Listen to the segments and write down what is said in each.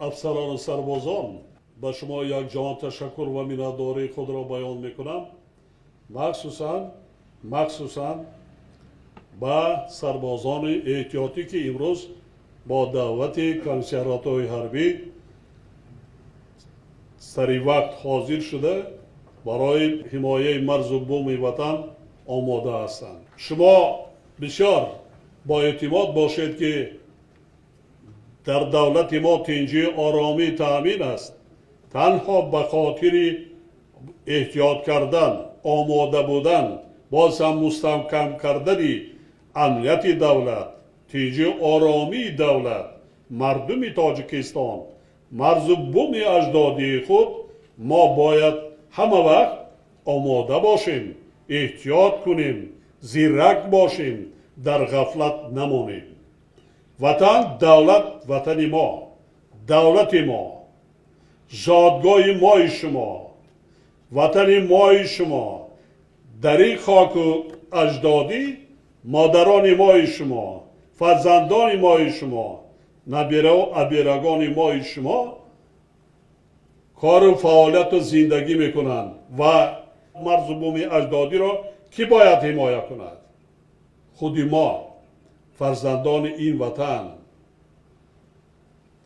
افسران و سربازان، به شما یک جان تشکر و مینتداری خود را بیان میکنم. مخصوصاً به سربازان احتیاطی که امروز با دعوت کمیسریات‌های حربی سری وقت حاضر شده برای حمایه مرز و بوم وطن آماده هستند. شما بسیار با اعتماد باشید که در دولت ما تنجی آرامی تأمین است. تنها به خاطر احتیاط کردن، آماده بودن، باز هم مستحکم کردن امنیت دولت، تنجی آرامی دولت، مردم تاجیکستان، مرز و بوم اجدادی خود ما باید همه وقت آماده باشیم، احتیاط کنیم، زیرک باشیم، در غفلت نمانیم. وطن دولت وطن ما، دولت ما، زادگاه مای شما، وطن مای شما، در این خاک و اجدادی مادران مای شما، فرزندان مای شما، نبیره و ابیرگان مای شما کار و فعالیت و زندگی میکنند و مرز و بوم اجدادی را کی باید حمایت کند؟ خود ما، فرزندان این وطن.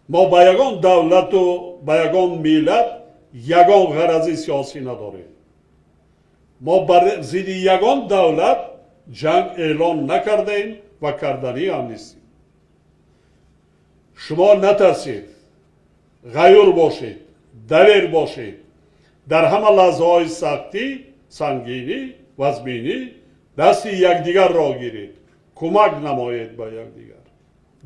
ما با یگان دولت و با یگان ملت یگان غرض سیاسی نداریم. ما بر ضد یگان دولت جنگ اعلان نکردیم و کردنی هم نیستیم. شما نترسید، غیور باشید، دلیر باشید، در همه لحظه های سختی، سنگینی، وزمینی دست یکدیگر را گیرید، کمک نمایید به یکدیگر.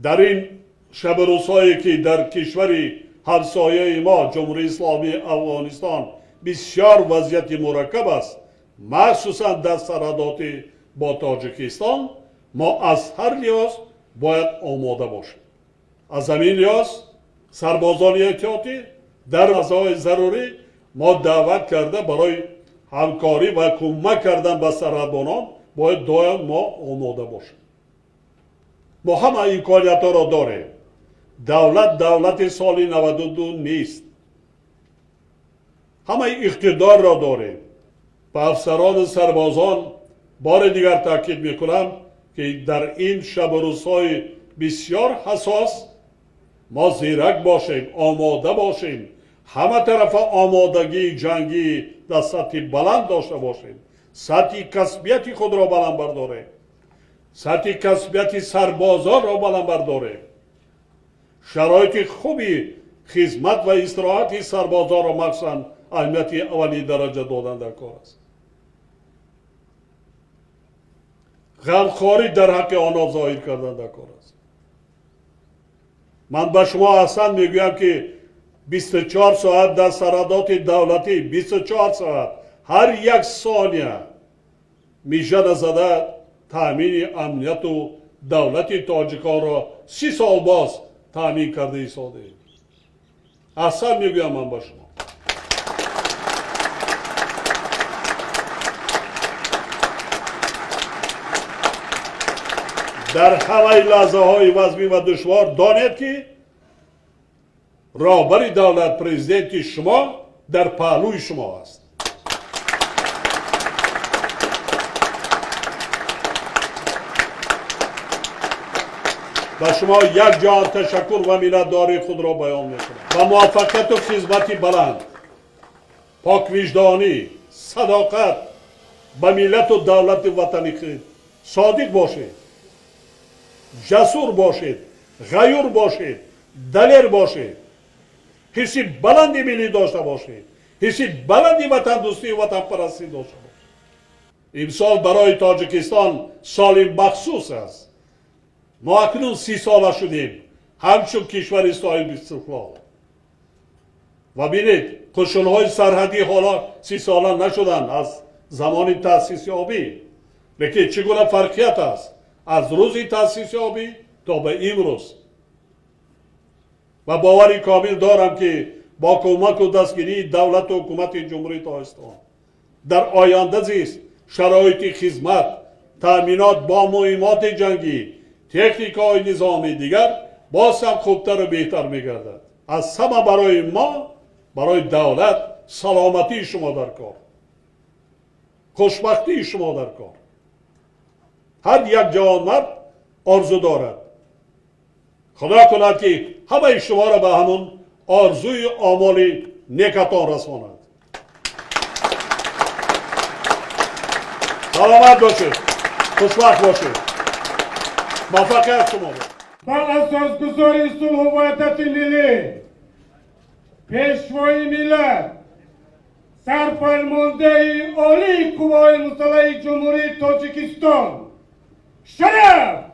در این شب روزهایی که در کشور همسایه ما جمهوری اسلامی افغانستان بسیار وضعیت مرکب است، مخصوصا در سرحدات با تاجیکستان، ما از هر لحاظ باید آماده باشیم. از همین لحاظ سربازان احتیاطی در لحظه‌های ضروری ما دعوت کرده برای همکاری و کمک کردن به سرحدبانان باید دائم ما آماده باشیم. ما همه امکانیت ها را داریم. دولت سال 92 نیست. همه اقتدار را داریم. به افسران سربازان بار دیگر تاکید میکنم که در این شب و روزهای بسیار حساس ما زیرک باشیم، آماده باشیم، همه طرف آمادگی جنگی در سطح بلند داشته باشیم، سطح کسبیت خود را بلند برداریم، سطح کسبیت سربازان را بلند برداریم، شرایط خوبی خدمت و استراحت سربازان را مخصوصا اهمیت اولی درجه دادن در کار است. غمخواری در حق آنها ظاهر کردن در کار است. من به شما اصلا میگویم که 24 ساعت در سرحدات دولتی 24 ساعت هر یک ثانیه میشه زده تامین امنیت و دولت تاجیکان را 30 سال باز تامین کرده ایستاده. اصلا میگویم من به شما. در همه لحظه های وزمی و دشوار دانید که رهبر دولت پرزیدنت شما در پهلوی شما است. و شما یک جان تشکر و مینتداری خود را بیان میکنم. و موفقیت و خدمت بلند، پاک وجدانی، صداقت به ملت و دولت وطنی خود صادق باشید، جسور باشید، غیور باشید، دلیر باشید، حسی بلندی ملی داشته باشید، حسی بلندی وطن دوستی و وطن پرستی داشته باشید. امسال برای تاجیکستان سال مخصوص است. ما اکنون 30 ساله شدیم همچون کشور صاحب استقلال. و بینید قشون‌های سرحدی حالا 30 ساله نشدن از زمان تأسیس یابی، لیکن چگونه فرقیت است از روز تأسیس یابی تا به امروز. و باوری کامل دارم که با کمک و دستگیری دولت و حکومت جمهوری تاجیکستان در آینده زیست شرایط خدمت، تأمینات با مهمات جنگی، تکنیک های نظامی دیگر باز هم خوبتر و بهتر میگردد. аз ҳама барои мо, барои давлат саломатии шумо дар кор, хушбахтии шумо дар кор. ҳар як ҷавонмард орзу дорад. худо кунад ки ҳамаи шуморо ба ҳамон орзуи омоли некатон расонад. саломат бошед, хушбахт бошед. муваффақият шумо бошед. با اساسگذاری صلح و وحدت ملی پیشوای ملت سرفرمانده عالی قوای مسلح جمهوری تاجیکستان شرف